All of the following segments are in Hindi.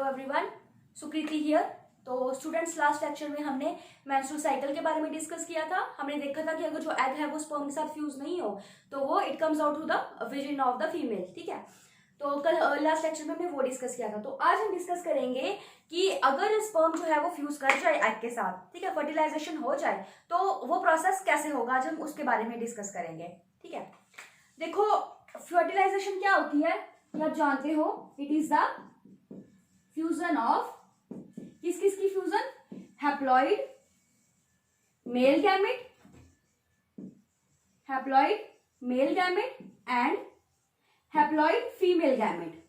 Everyone, Sukriti here. तो स्टूडेंट्स, लास्ट लेक्चर में हमने मेंस्ट्रुअल साइकिल के बारे में डिस्कस किया था। हमने देखा था कि अगर जो एग है वो स्पर्म के साथ फ्यूज नहीं हो तो वो it comes out to the vision of the female. ठीक है, तो कल लास्ट लेक्चर में हमने वो डिस्कस किया था। तो आज हम डिस्कस करेंगे कि अगर स्पर्म जो है वो फ्यूज कर जाए एग के साथ, ठीक है, फर्टिलाइजेशन हो जाए, तो वो प्रोसेस कैसे होगा, आज हम उसके बारे में डिस्कस करेंगे। ठीक है, देखो फर्टिलाइजेशन क्या होती है, आप जानते हो, it is the fusion of किस किस की fusion, haploid male gamete, haploid male gamete and haploid female gamete.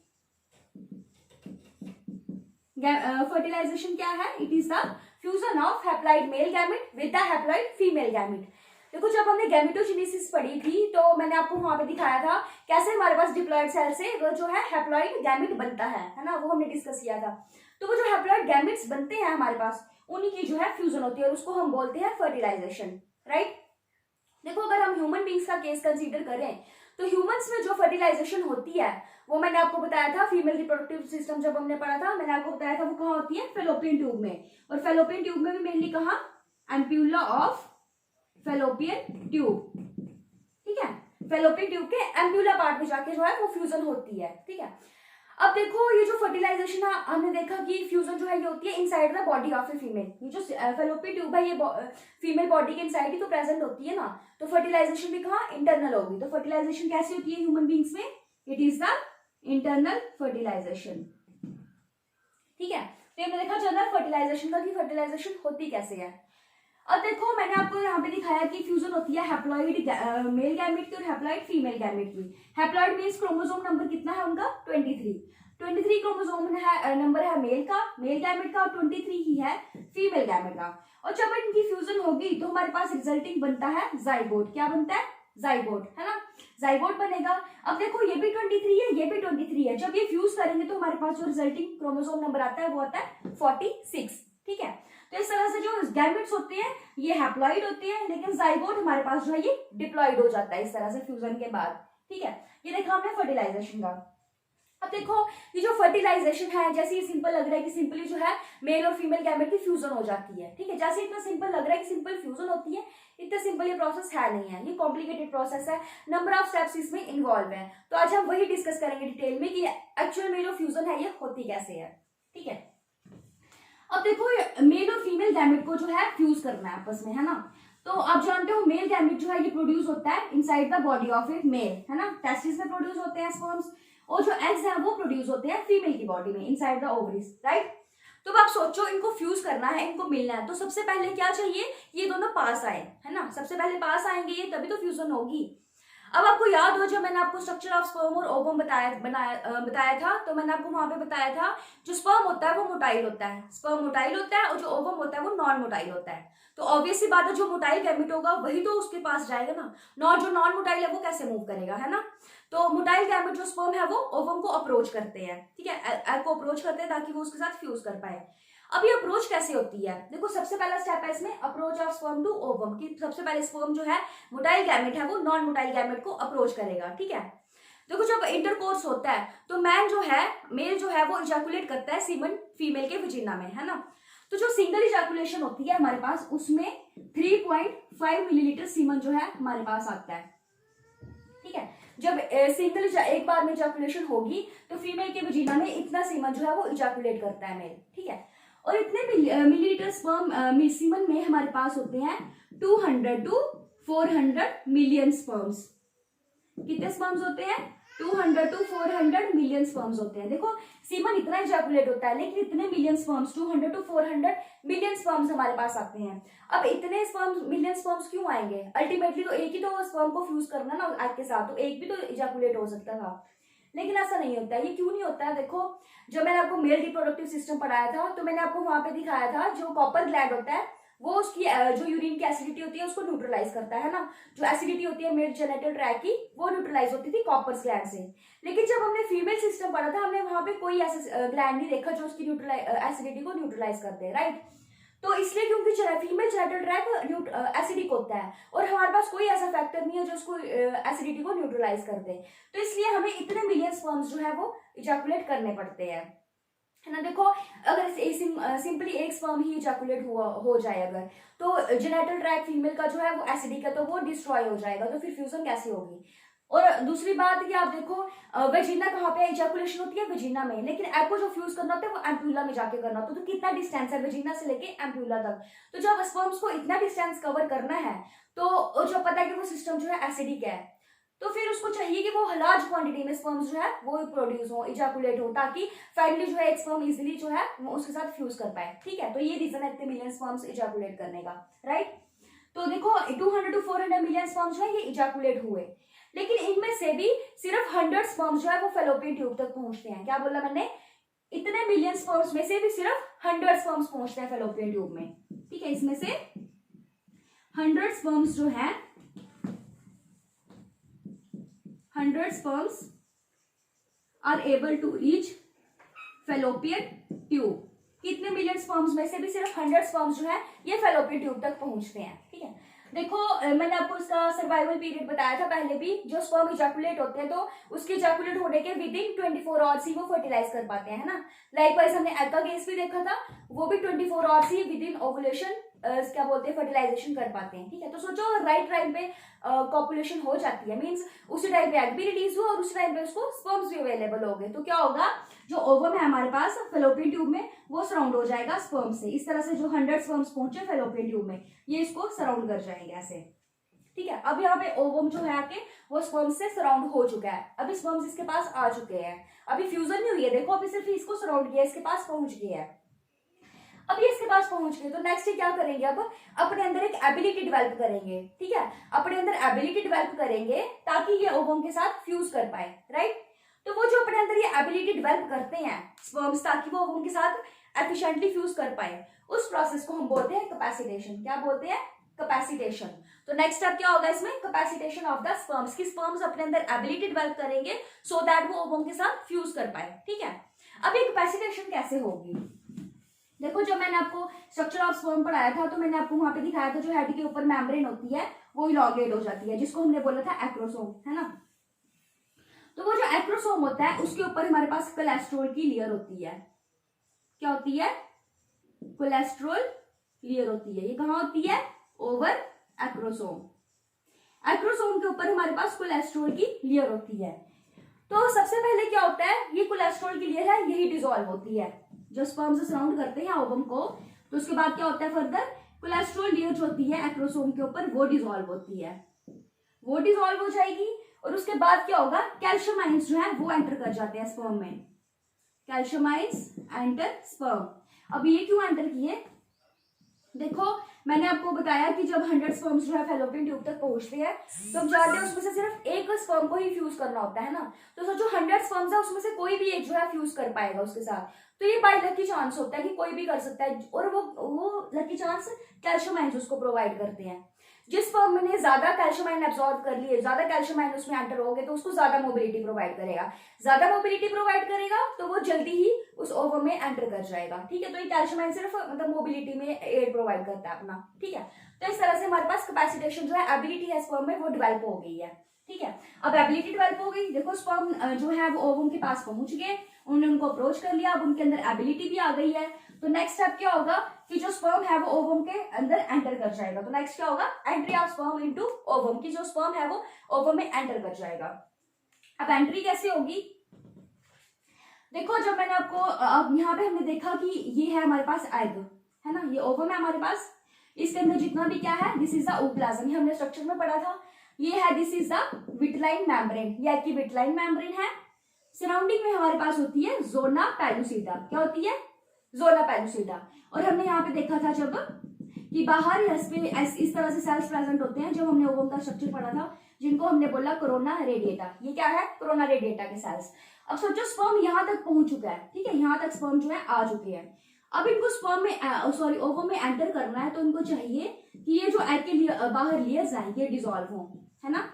Fertilization क्या है, it is the fusion of haploid male gamete with the haploid female gamete. देखो जब हमने गैमेटोजेनेसिस पढ़ी थी तो मैंने आपको वहां पे दिखाया था कैसे हमारे पास डिप्लॉइड सेल से वो जो है हैप्लॉइड गैमेट बनता है ना, वो हमने डिस्कस किया था। तो वो जो हैप्लॉइड गैमेट्स बनते हैं हमारे पास, उन्हीं की जो है फ्यूजन होती है और उसको हम बोलते हैं फर्टिलाइजेशन, राइट। देखो अगर हम ह्यूमन बींग्स का केस कंसीडर करें तो ह्यूमंस में जो फर्टिलाइजेशन होती है वो मैंने आपको बताया था, फीमेल रिप्रोडक्टिव सिस्टम जब हमने पढ़ा था, मैंने आपको बताया था वो कहाँ होती है, फेलोपियन ट्यूब में। और फेलोपियन ट्यूब में भी मेनली कहाँ, एम्प्यूला ऑफ फेलोपियन ट्यूब। ठीक है, फेलोपियन ट्यूब के एम्प्यूला पार्ट में जाके जो है वो फ्यूजन होती है। ठीक है, अब देखो ये जो फर्टिलाइजेशन है हमने देखा कि फ्यूजन जो है ये होती है inside the body of a female. ये जो फेलोपियन ट्यूब है ये फीमेल बॉडी के इनसाइड ही तो प्रेजेंट होती है ना, तो फर्टिलाइजेशन भी कहाँ, इंटरनल होगी। तो फर्टिलाइजेशन कैसी होती है ह्यूमन बींग्स में, it is the internal fertilization. ठीक है, तो हमने देखा जनरल फर्टिलाइजेशन का कि फर्टिलाइजेशन होती कैसे है। अब देखो मैंने आपको यहाँ पे दिखाया कि फ्यूजन होती है हैप्लॉइड मेल गैमेट की और हैप्लॉइड फीमेल गैमेट की। हैप्लॉइड मींस क्रोमोसोम नंबर कितना है उनका, 23 क्रोमोसोम है, नंबर है मेल का, मेल गैमेट का, और 23 ही है फीमेल गैमेट का। और जब इनकी फ्यूजन होगी तो हमारे पास रिजल्टिंग बनता है जाइगोट। क्या बनता है, जाइगोट, है ना, जाइगोट बनेगा। अब देखो ये भी 23 है, ये भी 23 है, जब ये फ्यूज करेंगे तो हमारे पास जो रिजल्टिंग क्रोमोसोम नंबर आता है वो आता है 46। ठीक है, तो इस तरह से जो गैमेट्स होते हैं ये हैप्लॉइड होते हैं, लेकिन जाइगोट हमारे पास जो है ये डिप्लॉइड हो जाता है इस तरह से फ्यूजन के बाद। ठीक है, ये देखा हमने फर्टिलाइजेशन का। अब देखो ये जो फर्टिलाइजेशन है, जैसे ये सिंपल लग रहा है कि सिंपली जो है मेल और फीमेल गैमेट की फ्यूजन हो जाती है। ठीक है, जैसे इतना सिंपल लग रहा है कि सिंपल फ्यूजन होती है, इतना सिंपल ये प्रोसेस है नहीं है, ये कॉम्प्लिकेटेड प्रोसेस है, नंबर ऑफ स्टेप्स इसमें इन्वॉल्व है। तो आज हम वही डिस्कस करेंगे डिटेल में कि एक्चुअल में जो फ्यूजन है ये होती कैसे है। ठीक है, अब देखो मेल और फीमेल गैमेट को जो है फ्यूज करना है आपस में, है ना। तो आप जानते हो मेल गैमेट जो है ये प्रोड्यूस होता है inside the body of a male, है ना, टेस्टिस में प्रोड्यूस होते हैं स्पर्म्स, और जो एग्स हैं वो प्रोड्यूस होते हैं फीमेल की बॉडी में इनसाइड द ओवरीज, राइट। तो अब आप सोचो इनको फ्यूज करना है, इनको मिलना है, तो सबसे पहले क्या चाहिए, ये दोनों पास आए, है ना, सबसे पहले पास आएंगे ये, तभी तो फ्यूजन होगी। अब आपको याद हो जब मैंने आपको स्ट्रक्चर ऑफ स्पर्म और ओवम बताया था, तो मैंने आपको वहां पे बताया था जो स्पर्म होता है वो मोटाइल होता है, स्पर्म मोटाइल होता है, और जो ओवम होता है वो नॉन मोटाइल होता है। तो ऑब्वियस सी बात है जो मोटाइल गैमेट होगा वही तो उसके पास जाएगा ना, जो नॉन मोटाइल है वो कैसे मूव करेगा, है ना। तो मोटाइल गैमेट जो स्पर्म है वो ओवम को अप्रोच करते हैं, ठीक है, एग को अप्रोच करते हैं ताकि वो उसके साथ फ्यूज कर पाए। अब ये अप्रोच कैसे होती है, देखो सबसे पहला स्टेप है इसमें approach of sperm to ovum, की सबसे पहले स्पर्म जो है मोटाइल गैमेट है वो नॉन मोटाइल गैमेट को अप्रोच करेगा। ठीक है, देखो जब इंटरकोर्स होता है तो मैन जो है, मेल जो है वो इजैकुलेट करता है सीमन फीमेल के वजिना में, है ना। तो जो सिंगल इजैकुलेशन होती है हमारे पास उसमें 3.5 मिलीलीटर सीमन जो है हमारे पास आता है। ठीक है, जब सिंगल एक बार में इजैकुलेशन होगी तो फीमेल के वजिना में इतना सीमन जो है वो इजैकुलेट करता है मेल। ठीक है, और इतने मिलीलीटर स्पर्म सीमन में हमारे पास होते हैं 200 to 400 मिलियन स्पर्म्स। कितने स्पर्म्स होते हैं, 200 to 400 मिलियन स्पर्म्स होते हैं। देखो सीमन इतना इजैकुलेट होता है लेकिन इतने million sperms, 200 to 400 million sperms हमारे पास आते हैं। अब इतने स्पर्म्स, मिलियन स्पर्म्स क्यों आएंगे, अल्टीमेटली तो एक ही तो स्पर्म को फ्यूज करना ना एग के साथ, तो एक भी तो इजैकुलेट हो सकता था, लेकिन ऐसा नहीं होता है। ये क्यों नहीं होता है, देखो जब मैंने आपको मेल रिप्रोडक्टिव सिस्टम पढ़ाया था तो मैंने आपको वहां पे दिखाया था जो कॉपर ग्लैंड होता है वो उसकी जो यूरिन की एसिडिटी होती है उसको न्यूट्रलाइज करता है ना, जो एसिडिटी होती है मेल जेनिटल ट्रैक्ट की वो न्यूट्रलाइज होती थी कॉपर ग्लैंड से। लेकिन जब हमने फीमेल सिस्टम पढ़ा था हमने वहां पे कोई ऐसा ग्लैंड नहीं देखा जो उसकी एसिडिटी को न्यूट्रलाइज करते हैं, राइट। तो इसलिए क्योंकि फीमेल जेनिटल ट्रैक्ट एसिडिक होता है और हमारे पास कोई ऐसा फैक्टर नहीं है जो उसको एसिडिटी को न्यूट्रलाइज कर दे, तो इसलिए हमें इतने मिलियन स्पर्म्स जो है वो इजैकुलेट करने पड़ते हैं, है ना। देखो अगर सिंपली एक स्पर्म ही इजैकुलेट हो जाए अगर, तो जेनेटल ट्रैक्ट फीमेल का जो है वो एसिडिक है, तो वो डिस्ट्रॉय हो जाएगा, तो फिर फ्यूजन कैसे होगी। और दूसरी बात कि आप देखो वेजिना कहाँ पे इजैकुलेशन होती है, वेजिना में, लेकिन आपको जो फ्यूज करना होता है वो एम्प्यूला में जाके करना होता है। तो कितना डिस्टेंस है वेजिना से लेके एम्प्यूला तक, तो जब स्पर्म्स को इतना डिस्टेंस कवर करना है, तो जो पता है कि वो सिस्टम जो है एसिडिक है, तो फिर उसको चाहिए कि वो लार्ज क्वांटिटी में स्पर्म्स जो है वो प्रोड्यूस हो, इजैकुलेट हो, ताकि फाइनली जो है एक स्पर्म इजीली जो है वो उसके साथ फ्यूज कर पाए। ठीक है, तो ये रीजन है इतने मिलियन स्पर्म्स इजैकुलेट करने का, राइट। तो देखो 200 to 400 मिलियन स्पर्म्स जो है ये इजैकुलेट हुए, लेकिन इनमें से भी सिर्फ 100 स्पर्म्स जो है वो फेलोपियन ट्यूब तक पहुंचते हैं। क्या बोला मैंने, इतने मिलियन स्पर्म्स में से भी सिर्फ 100 स्पर्म्स पहुंचते हैं फेलोपियन ट्यूब में। ठीक है, इसमें से 100 स्पर्म्स जो है 100 sperms are able to reach fallopian tube। कितने मिलियन स्पर्म्स में से भी सिर्फ 100 स्पर्म्स जो है ये फेलोपियन ट्यूब तक पहुंचते हैं। ठीक है, देखो मैंने आपको इसका सर्वाइवल पीरियड बताया था पहले भी, जो स्पर्म इजैकुलेट होते हैं तो उसके इजैकुलेट होने के विदिन 24 आवर्स ही वो फर्टिलाइज कर पाते हैं, है ना। लाइकवाइज हमने एग का केस भी देखा था, वो भी 24 आवर्स ही विदिन ओवुलेशन क्या बोलते हैं फर्टिलाइजेशन कर पाते हैं। ठीक है, तो सोचो राइट टाइम पे कॉपुलेशन हो जाती है, मींस उसी टाइम पे एग भी रिलीज हुआ और उसी टाइम पे उसको स्पर्म्स भी अवेलेबल हो गए, तो क्या होगा, जो ओवम है हमारे पास फेलोपियन ट्यूब में वो सराउंड हो जाएगा स्पर्म से। इस तरह से जो 100 स्पर्म्स पहुंचे फेलोपियन ट्यूब में, ये इसको सराउंड कर जाएंगे ऐसे। ठीक है, अब यहाँ पे ओवम जो है आके वो स्पर्म्स से सराउंड हो चुका है, अभी स्पर्म्स इसके पास आ चुके हैं, अभी फ्यूजन नहीं हुई है, देखो अभी सिर्फ इसको सराउंड किया, इसके पास पहुंच गया है। अब ये इसके पास पहुंच गए तो नेक्स्ट क्या करेंगे, अब अपने अंदर एक एबिलिटी डेवलप करेंगे। ठीक है, अपने अंदर एबिलिटी डेवलप करेंगे ताकि ये ओवम के साथ फ्यूज कर पाए, राइट। तो वो जो अपने अंदर ये एबिलिटी डेवलप करते हैं स्पर्म्स ताकि वो ओवम के साथ एफिशिएंटली फ्यूज कर पाए, उस प्रोसेस को हम बोलते हैं कैपेसिटेशन। क्या बोलते हैं, कैपेसिटेशन। तो नेक्स्ट स्टेप क्या होगा इसमें, कैपेसिटेशन ऑफ द स्पर्म्स, की स्पर्म्स अपने अंदर एबिलिटी डेवलप करेंगे सो दैट वो ओवम के साथ फ्यूज कर पाए। ठीक है, अब ये कैपेसिटेशन कैसे होगी, देखो जब मैंने आपको स्ट्रक्चर ऑफ स्पर्म पढ़ाया था तो मैंने आपको वहां पे दिखाया था जो हेड के ऊपर मेम्ब्रेन होती है वो इलॉन्गेट हो जाती है, जिसको हमने बोला था एक्रोसोम, है ना। तो वो जो एक्रोसोम होता है उसके ऊपर हमारे पास कोलेस्ट्रॉल की लेयर होती है। क्या होती है, कोलेस्ट्रॉल लेयर होती है। ये कहाँ होती है, ओवर एक्रोसोम। एक्रोसोम के ऊपर हमारे पास कोलेस्ट्रॉल की लेयर होती है। तो सबसे पहले क्या होता है, ये कोलेस्ट्रॉल की लेयर है यही डिसॉल्व होती है, जो स्पर्म से सराउंड करते हैं ओवम को। तो उसके बाद क्या होता है, फर्दर कोलेस्ट्रॉल लेयर जो होती है एक्रोसोम के ऊपर वो डिसॉल्व होती है, वो डिसॉल्व हो जाएगी। और उसके बाद क्या होगा, कैल्शियम आयंस जो है वो एंटर कर जाते हैं स्पर्म में, कैल्शियम आयंस एंटर स्पर्म। अब ये क्यों एंटर किए, देखो मैंने आपको बताया कि जब 100 स्पर्म्स जो है फेलोपियन ट्यूब तक पहुंचते हैं तो हम जानते हैं उसमें से सिर्फ एक स्पर्म को ही फ्यूज करना होता है ना। तो सोचो 100 स्पर्म्स है उसमें से कोई भी एक जो है फ्यूज कर पाएगा उसके साथ, तो ये बाय लकी चांस होता है कि कोई भी कर सकता है, और वो लकी चांस कैल्शियम आयंस उसको प्रोवाइड करते हैं। जिस स्पर्म ने ज्यादा कैल्शियम आयन एब्सॉर्ब कर लिए, ज्यादा कैल्शियम आयन उसमें एंटर हो गए तो उसको ज्यादा मोबिलिटी प्रोवाइड करेगा, ज्यादा मोबिलिटी प्रोवाइड करेगा तो वो जल्दी ही उस ओवम में एंटर कर जाएगा। ठीक है, तो ये कैल्शियम आयन सिर्फ मतलब मोबिलिटी में एड प्रोवाइड करता है अपना। ठीक है, तो इस तरह से हमारे पास कैपेसिटेशन जो है एबिलिटी है स्पर्म में वो डेवलप हो गई है। ठीक है, अब एबिलिटी डेवलप हो गई, देखो स्पर्म जो है वो ओवम के पास पहुंच गए, उन्होंने उनको अप्रोच कर लिया, अब उनके अंदर एबिलिटी भी आ गई है। तो नेक्स्ट स्टेप क्या होगा कि जो स्पर्म है वो ओवम के अंदर एंटर कर जाएगा। तो नेक्स्ट क्या होगा, entry of sperm into ovum, की जो स्पर्म है वो ओवम में एंटर कर जाएगा। अब एंट्री कैसे होगी, देखो जब मैंने आपको अब यहाँ पे हमने देखा कि ये है हमारे पास एग, है ना, ये ओवम है हमारे पास, इसके अंदर जितना भी क्या है दिस इज द ओप्लाज्म, ये हमने स्ट्रक्चर में पढ़ा था। ये है this is the vitelline membrane, ये एग की विटलाइन मेम्ब्रेन है। सराउंडिंग में हमारे पास होती है जोना पेलुसिडा, क्या होती है, जोना पेलुसिडा। और हमने यहाँ पे देखा था जब कि बाहर इस तरह से सेल्स प्रेजेंट होते हैं, जब हमने ओवम का स्ट्रक्चर पढ़ा था, जिनको हमने बोला कोरोना रेडिएटा। ये क्या है, कोरोना रेडिएटा के सेल्स। अब सोचो स्पर्म यहाँ तक पहुंच चुका है, ठीक है, यहाँ तक स्पर्म जो है आ चुके हैं। अब इनको स्पर्म में ओवम में एंटर करना है, तो इनको चाहिए कि ये जो एग के बाहर लेयर्स हैं ये डिसॉल्व हो, है ना।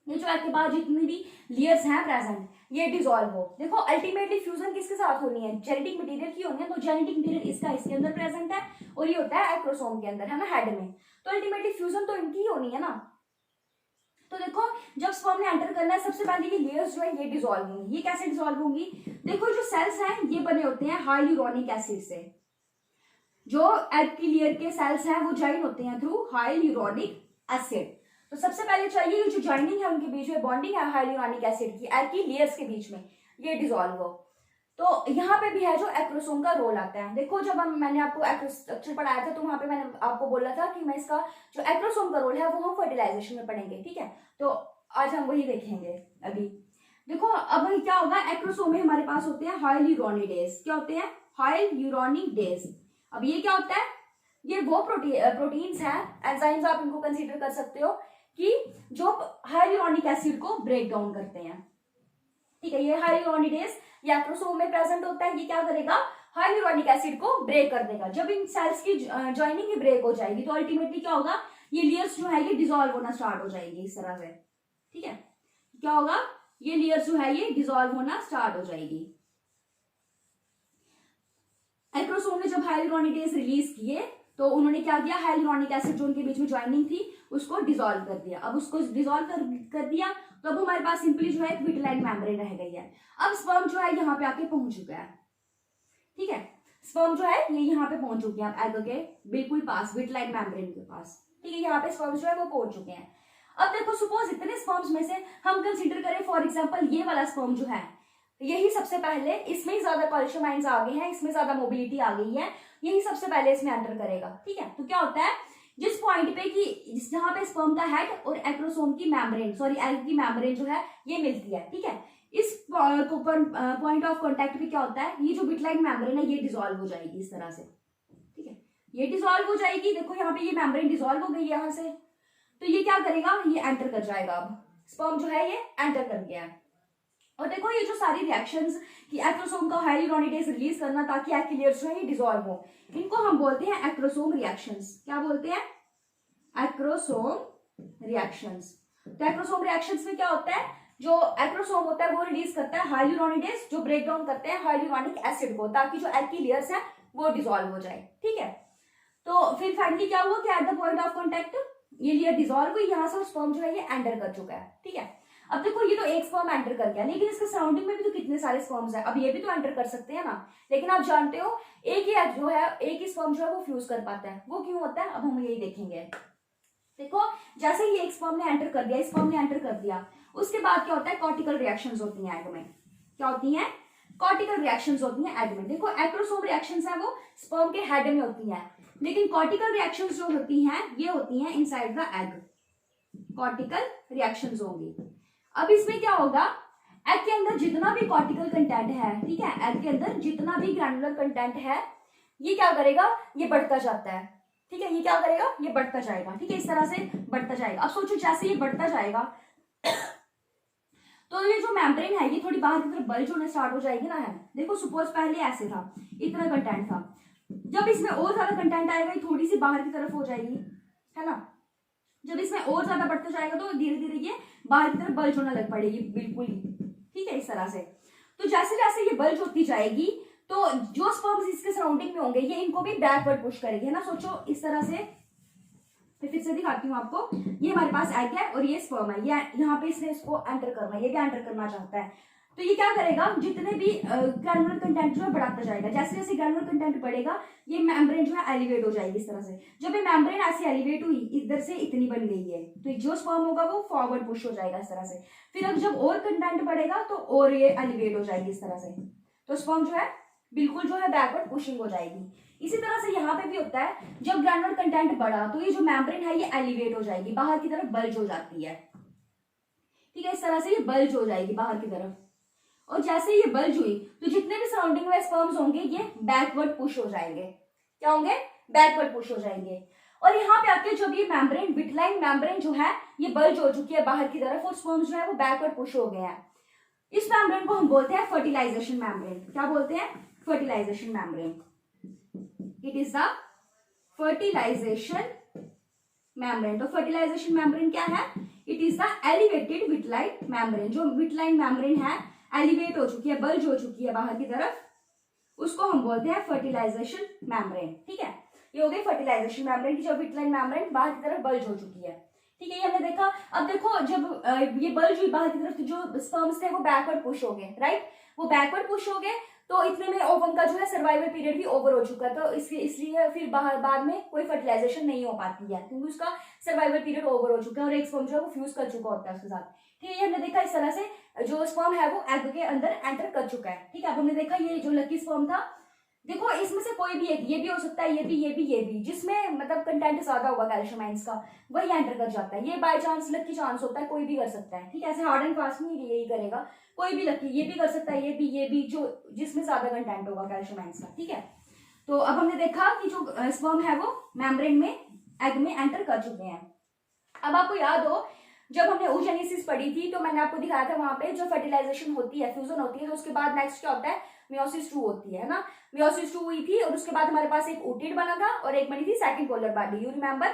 ये जो एग के बाहर जितनी भी लेयर्स हैं प्रेजेंट ये डिसॉल्व हो। देखो अल्टीमेटली फ्यूजन किसके साथ होनी है, जेनेटिक मटेरियल की होनी है। तो जेनेटिक मटेरियल इसका इसके अंदर प्रेजेंट है और ये होता है एक्रोसोम के अंदर, है ना, हेड में। तो अल्टीमेटली फ्यूजन तो इनकी ही होनी है ना। तो देखो जब स्पर्म ने एंटर करना है सबसे पहले ये लेयर्स जो है ये डिसॉल्व होंगी। ये कैसे डिसॉल्व होंगी? देखो जो सेल्स हैं ये बने होते हैं हाइलुरोनिक एसिड से। जो एग की लेयर के सेल्स हैं वो ज्वाइन होते हैं थ्रू हाइलुरोनिक एसिड। तो सबसे पहले चाहिए ये जो ज्वाइनिंग है उनके बीच में बॉन्डिंग है हाइलुरोनिक एसिड की एग की लेयर्स के बीच में, ये डिसॉल्व हो। तो यहाँ पे भी है जो एक्रोसोम का रोल आता है। देखो जब मैंने आपको एक्रोस्ट्रक्चर पढ़ाया था तो वहां पे मैंने आपको बोला था कि मैं इसका जो एक्रोसोम का रोल है वो हम फर्टिलाइजेशन में पढ़ेंगे, ठीक है। तो आज हम वही देखेंगे। अभी देखो अब क्या होगा, एक्रोसोम में हमारे पास होते हैं हाइलुरोनिडेज। क्या होते हैं? हाइलुरोनिडेज। अब ये क्या होता है? ये वो प्रोटीन्स हैं, एंजाइम्स आप इनको कंसीडर कर सकते हो कि जो हाइलुरोनिक एसिड को ब्रेक डाउन करते हैं, ठीक है। ये हाइलुरोनिडेज ये एक्रोसोम में प्रेजेंट होता है। ये क्या करेगा? हाइलुरोनिक एसिड को ब्रेक कर देगा। जब इन सेल्स की ज्वाइनिंग ही ब्रेक हो जाएगी तो अल्टीमेटली क्या होगा, ये लेयर्स जो है ये डिसॉल्व होना स्टार्ट हो जाएगी इस तरह से, ठीक है। क्या होगा? ये लेयर्स जो है ये डिसॉल्व होना स्टार्ट हो जाएगी। एक्रोसोम ने जब हाइलुरोनिडेज रिलीज किए तो उन्होंने क्या किया, हाइलुरोनिक एसिड जो उनके बीच में ज्वाइनिंग थी उसको डिसॉल्व कर दिया। अब उसको डिसॉल्व कर दिया तो अब हमारे पास सिंपली जो है एक विटलाइन मेम्ब्रेन रह गई है। अब स्पर्म जो है यहाँ पे आके पहुंच चुका है, ठीक है। स्पर्म जो है ये यहाँ पे पहुंच चुके हैं एग के बिल्कुल पास, विटलाइन मेम्ब्रेन के पास, ठीक है। यहाँ पे स्पर्म जो है वो पहुंच चुके हैं। अब देखो सपोज इतने स्पर्म्स में से हम कंसिडर करें फॉर एग्जाम्पल ये वाला स्पर्म जो है यही सबसे पहले, इसमें ही ज्यादा कैल्शियम आयंस आ गए हैं, इसमें ज्यादा मोबिलिटी आ गई है, यही सबसे पहले इसमें एंटर करेगा, ठीक है। तो क्या होता है, जिस पॉइंट पे कि जहां पे स्पर्म का हेड और एक्रोसोम की मेम्ब्रेन, सॉरी एग की मेम्ब्रेन जो है ये मिलती है, ठीक है। इस पॉइंट ऑफ कांटेक्ट पे क्या होता है, ये जो विटलाइन मेम्ब्रेन है ये डिसॉल्व हो जाएगी इस तरह से, ठीक है। ये डिसॉल्व हो जाएगी, देखो यहाँ पे ये मेम्ब्रेन डिसॉल्व हो गई यहाँ से, तो ये क्या करेगा, ये एंटर कर जाएगा। अब स्पर्म जो है ये एंटर कर गया है। और देखो ये जो सारी रिएक्शंस कि एक्रोसोम का हाइलुरोनिडेज रिलीज करना ताकि एग की लेयर्स जो है ये डिसॉल्व हो, इनको हम बोलते हैं एक्रोसोम रिएक्शंस। क्या बोलते हैं? Acrosome reactions. तो एक्रोसोम रिएक्शंस में क्या होता है, जो एक्रोसोम होता है वो रिलीज करता है हाइलुरोनिडेज जो ब्रेक डाउन करते हैं हाइलुरोनिक एसिड को ताकि जो एग की लेयर्स है वो डिसॉल्व हो जाए, ठीक है। तो फिर फाइनली क्या हुआ कि at the point of contact ये लेयर डिसॉल्व हुई, यहाँ से स्पर्म जो है ये एंटर कर चुका है, ठीक है। अब देखो ये तो एक स्पर्म एंटर कर गया, लेकिन इसके सराउंडिंग में भी तो कितने सारे स्पर्म्स हैं, अब ये भी तो एंटर कर सकते हैं ना। लेकिन आप जानते हो एक ही एग जो है, एक ही स्पर्म जो है वो फ्यूज कर पाता है, वो क्यों होता है, अब हम यही देखेंगे। देखो जैसे ही एक स्पर्म ने एंटर कर दिया, स्पर्म ने एंटर कर दिया, उसके बाद क्या होता है, कॉर्टिकल रिएक्शंस होती हैं एग में। क्या होती हैं? कॉर्टिकल रिएक्शंस होती हैं एग में। देखो एक्रोसोम रिएक्शंस है वो स्पर्म के हेड में होती हैं, लेकिन कॉर्टिकल रिएक्शंस जो होती हैं ये होती हैं inside the egg. Cortical reactions होंगी। अब इसमें क्या होगा, एग के अंदर जितना भी कॉर्टिकल कंटेंट है, ठीक है, एग के अंदर जितना भी ग्रैनुलर कंटेंट है ये क्या करेगा, ये बढ़ता जाता है, ठीक है। ये क्या करेगा, ये बढ़ता जाएगा, ठीक है, इस तरह से बढ़ता जाएगा। अब सोचो जैसे ये बढ़ता जाएगा तो ये जो मेम्ब्रेन है ये थोड़ी बाहर की तरफ बल्ज होने स्टार्ट हो जाएगी ना। है देखो सपोज पहले ऐसे था, इतना कंटेंट था, जब इसमें और ज्यादा कंटेंट आएगा ये थोड़ी सी बाहर की तरफ हो जाएगी, है ना। जब इसमें और ज्यादा बढ़ता जाएगा तो धीरे धीरे ये बाहर की तरफ बल्ज होना लग पड़ेगी बिल्कुल ही, ठीक है, इस तरह से। तो जैसे जैसे ये बल्ज होती जाएगी तो जो स्पर्म्स इसके सराउंडिंग में होंगे ये इनको भी बैकवर्ड पुश करेगी, है ना। सोचो इस तरह से, फिर से दिखाती हूँ आपको, ये हमारे पास एग है और ये स्पर्म है, ये यहाँ पे इसने इसको एंटर करना है, ये भी एंटर करना चाहता है। तो ये क्या करेगा, जितने भी ग्रैनुलर कंटेंट जो है बढ़ाता जाएगा, जैसे जैसे ग्रैनुलर कंटेंट बढ़ेगा ये मेम्ब्रेन जो है एलिवेट हो जाएगी इस तरह से। जब ये मेम्ब्रेन ऐसे एलिवेट हुई, इधर से इतनी बन गई है, तो जो स्पर्म होगा वो फॉरवर्ड पुश हो जाएगा इस तरह से। फिर अब जब और कंटेंट बढ़ेगा तो और ये एलिवेट हो जाएगी इस तरह से, तो स्पर्म जो है बिल्कुल जो है बैकवर्ड पुशिंग हो जाएगी। इसी तरह से यहाँ पे भी होता है, जब ग्रैनुलर कंटेंट बढ़ा तो ये जो मेम्ब्रेन है ये एलिवेट हो जाएगी, बाहर की तरफ बल्ज हो जाती है, ठीक है, इस तरह से ये बल्ज हो जाएगी बाहर की तरफ। और जैसे ये बल्ज हुई तो जितने भी सराउंडिंग में स्पर्म्स होंगे ये बैकवर्ड पुश हो जाएंगे। क्या होंगे? बैकवर्ड पुश हो जाएंगे। और यहाँ पे आके जब ये मेम्ब्रेन, विटलाइन मेम्ब्रेन जो है ये बल्ज हो चुकी है बाहर की तरफ और स्पर्म्स जो है वो बैकवर्ड पुश हो गए हैं, इस मेम्ब्रेन को हम बोलते हैं फर्टिलाइजेशन मेम्ब्रेन। क्या बोलते हैं? Fertilization membrane. It is the fertilization membrane. तो फर्टिलाइजेशन मेम्ब्रेन क्या है? It is the elevated vitelline membrane. जो विटलाइन मेम्ब्रेन है एलिवेट हो चुकी है, बल्ज हो चुकी है बाहर की तरफ, उसको हम बोलते हैं फर्टिलाइजेशन मेम्ब्रेन, ठीक है। ये हो गई फर्टिलाइजेशन मेम्ब्रेन की जब विटलाइन मेम्ब्रेन बाहर की तरफ बल्ज हो चुकी है। ठीक है, ये हमने देखा। अब देखो जब ये बल्ब जो बाहर की तरफ जो स्पर्म्स थे वो बैकवर्ड पुश हो गए, राइट, वो बैकवर्ड पुश हो गए, तो इतने में ओवम का जो है सर्वाइवल पीरियड भी ओवर हो चुका है, तो इसलिए फिर बाद में कोई फर्टिलाइजेशन नहीं हो पाती है क्योंकि उसका सर्वाइवल पीरियड ओवर हो चुका है और एक स्पर्म जो है वो फ्यूज कर चुका होता है उसके साथ। ठीक है, ये हमने देखा इस तरह से जो स्पर्म है वो एग के अंदर एंटर कर चुका है। ठीक है, अब हमने देखा ये जो लकी स्पर्म था, देखो इसमें से कोई भी एक, ये भी हो सकता है, ये भी जिसमें मतलब कंटेंट ज्यादा होगा कैल्शियम आयंस का वही एंटर कर जाता है। ये बाय चांस लकी चांस होता है, कोई भी कर सकता है। ठीक है, ऐसे हार्ड एंड फास्ट नहीं यही करेगा, कोई भी लकी, ये भी कर सकता है, ये भी जो जिसमें ज्यादा कंटेंट होगा कैल्शियम आयंस का। ठीक है, तो अब हमने देखा कि जो स्पर्म है वो मेम्ब्रेन में एग में एंटर कर चुके हैं। अब आपको याद हो जब हमने oogenesis पढ़ी थी तो मैंने आपको दिखाया था वहां पे जो फर्टिलाइजेशन होती है, फ्यूजन होती है, तो उसके बाद नेक्स्ट क्या होता है, मियोसिस 2 होती है ना। मियोसिस 2 हुई थी और उसके बाद हमारे पास एक ओटिड बना था और एक बनी थी second polar body, you remember.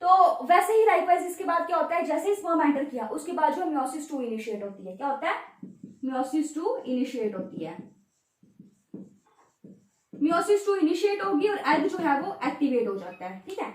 तो वैसे ही लाइकवाइज इसके बाद क्या होता है, जैसे ही स्पर्म एंटर किया उसके बाद जो मियोसिस 2 इनिशिएट होती है। क्या होता है, मियोसिस 2 इनिशिएट होती है। मियोसिस 2 इनिशिएट होगी और एग जो है वो एक्टिवेट हो जाता है। ठीक है,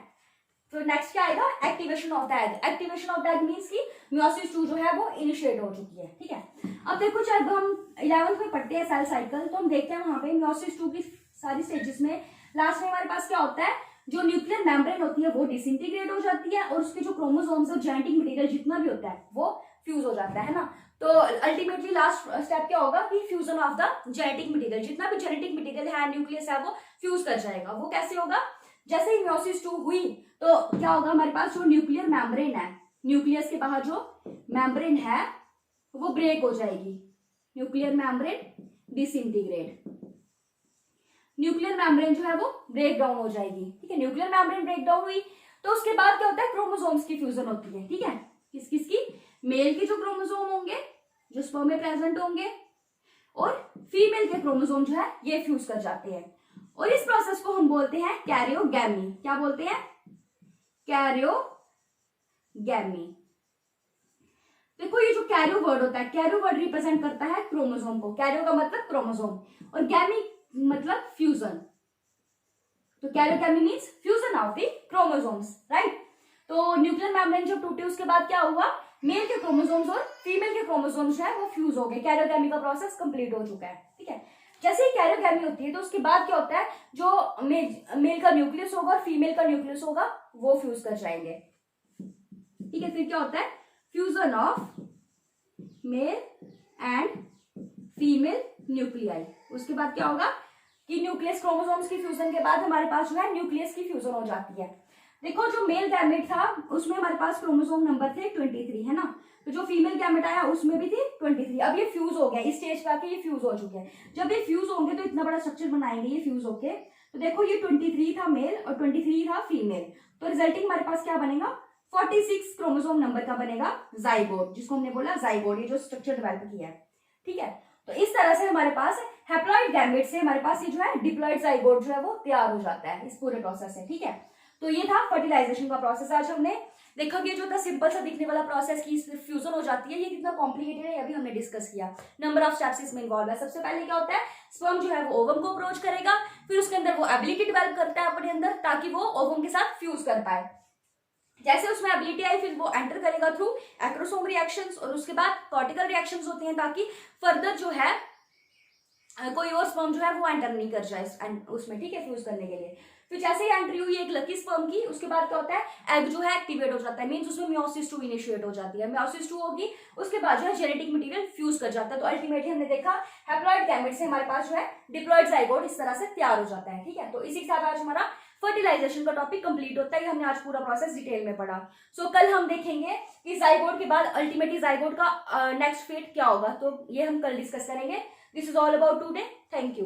तो नेक्स्ट क्या आएगा, activation of the egg. Activation of the egg means कि मियोसिस 2 जो है वो इनिशिएट हो चुकी है। ठीक है, अब देखो जब हम 11th में पढ़ते हैं सेल साइकिल तो हम देखते हैं वहां पे मियोसिस 2 की सारी स्टेजेस में लास्ट में हमारे पास क्या होता है, जो न्यूक्लियर मेम्ब्रेन होती है वो डिसइंटीग्रेट हो जाती है और उसके जो क्रोमोसोम्स और जेनेटिक मटेरियल जितना भी होता है वो फ्यूज हो जाता है ना। तो अल्टीमेटली लास्ट स्टेप क्या होगा कि fusion of the genetic material, जितना भी जेनेटिक मटेरियल है न्यूक्लियस है वो फ्यूज कर जाएगा। वो कैसे होगा, जैसे ही मियोसिस 2 हुई तो क्या होगा, हमारे पास जो न्यूक्लियर मेम्ब्रेन है, न्यूक्लियस के बाहर जो मेम्ब्रेन है वो ब्रेक हो जाएगी, nuclear membrane disintegrate, nuclear membrane जो है वो ब्रेक डाउन हो जाएगी। ठीक है, न्यूक्लियर मेम्ब्रेन ब्रेक डाउन हुई तो उसके बाद क्या होता है, क्रोमोसोम्स की फ्यूजन होती है। ठीक है, किस किसकी, मेल के जो क्रोमोसोम होंगे जो स्पर्म में प्रेजेंट होंगे और फीमेल के क्रोमोसोम जो है ये फ्यूज कर जाते हैं और इस प्रोसेस को हम बोलते हैं कैरियोगैमी। क्या बोलते हैं, कैरियोगैमी। देखो ये जो कैरियो वर्ड होता है, कैरियो वर्ड रिप्रेजेंट करता है क्रोमोसोम को, कैरियो का मतलब क्रोमोसोम और गैमी मतलब फ्यूजन, तो karyogamy means fusion of the chromosomes, right. तो न्यूक्लियर मेम्ब्रेन जब टूटे उसके बाद क्या हुआ, मेल के क्रोमोसोम्स और फीमेल के क्रोमोसोम्स जो है वो फ्यूज हो गए, कैरियोगैमी का प्रोसेस कंप्लीट हो चुका है। ठीक है, जैसे ही कैरियोगैमी होती है तो उसके बाद क्या होता है, जो मेल का न्यूक्लियस होगा और फीमेल का न्यूक्लियस होगा वो फ्यूज कर जाएंगे। ठीक है, फिर क्या होता है, fusion of male and female nuclei. उसके बाद क्या होगा कि न्यूक्लियस क्रोमोसोम्स की फ्यूजन के बाद हमारे पास जो है न्यूक्लियस की फ्यूजन हो जाती है। देखो जो मेल गैमेट था उसमें हमारे पास क्रोमोसोम नंबर थे 23 है ना, तो जो फीमेल गैमेट आया उसमें भी थी 23। अब ये फ्यूज हो गया, इस स्टेज पे आके ये फ्यूज हो चुके हैं। जब ये फ्यूज होंगे तो इतना बड़ा स्ट्रक्चर बनाएंगे ये फ्यूज होके, तो देखो ये 23 था मेल और 23 था फीमेल, तो रिजल्टिंग हमारे पास क्या बनेगा, 46 क्रोमोसोम नंबर का बनेगा जाइगोट, जिसको हमने बोला जाइगोट, ये जो स्ट्रक्चर डेवलप किया है। ठीक है, तो इस तरह से हमारे पास हैप्लॉइड गैमेट से हमारे पास ये जो है डिप्लॉइड जाइगोट जो है वो तैयार हो जाता है इस पूरे प्रोसेस से। ठीक है, तो ये था फर्टिलाइजेशन का प्रोसेस। आज हमने देखा कि जो था सिंपल सा दिखने वाला प्रोसेस की फ्यूजन हो जाती है, ये कितना कॉम्प्लिकेटेड है अभी हमने डिस्कस किया। नंबर ऑफ स्टेप्स इसमें इन्वॉल्व है। सबसे पहले क्या होता है, स्पर्म जो है वो ओवम को अप्रोच करेगा, फिर उसके अंदर वो एबिलिटी डेवलप करता है अपने अंदर ताकि वो ओवम के साथ फ्यूज कर पाए। जैसे उसमें एबिलिटी आई फिर वो एंटर करेगा थ्रू एक्रोसोम रिएक्शंस और उसके बाद कॉर्टिकल रिएक्शंस होती हैं ताकि फर्दर जो है कोई और स्पर्म जो है वो एंटर नहीं कर जाए उसमें। ठीक है, फ्यूज करने के लिए फिर जैसे ही एंट्री हुई एक लकी स्पर्म की, उसके बाद क्या होता है, एग जो है एक्टिवेट हो जाता है, मींस उसमें मियोसिस 2 इनिशिएट हो जाती है। मियोसिस 2 होगी उसके बाद जो है जेनेटिक मटेरियल फ्यूज कर जाता है। तो अल्टीमेटली हमने देखा हैप्लॉइड गैमेट से हमारे पास जो है डिप्लॉइड जाइगोट इस तरह से तैयार हो जाता है। ठीक है, तो इसी के साथ आज हमारा फर्टिलाइजेशन का टॉपिक कंप्लीट होता है। हमने आज पूरा प्रोसेस डिटेल में पढ़ा। सो कल हम देखेंगे कि जाइगोट के बाद अल्टीमेटली जाइगोट का नेक्स्ट फेट क्या होगा, तो ये हम कल डिस्कस करेंगे। This is all about today, thank you.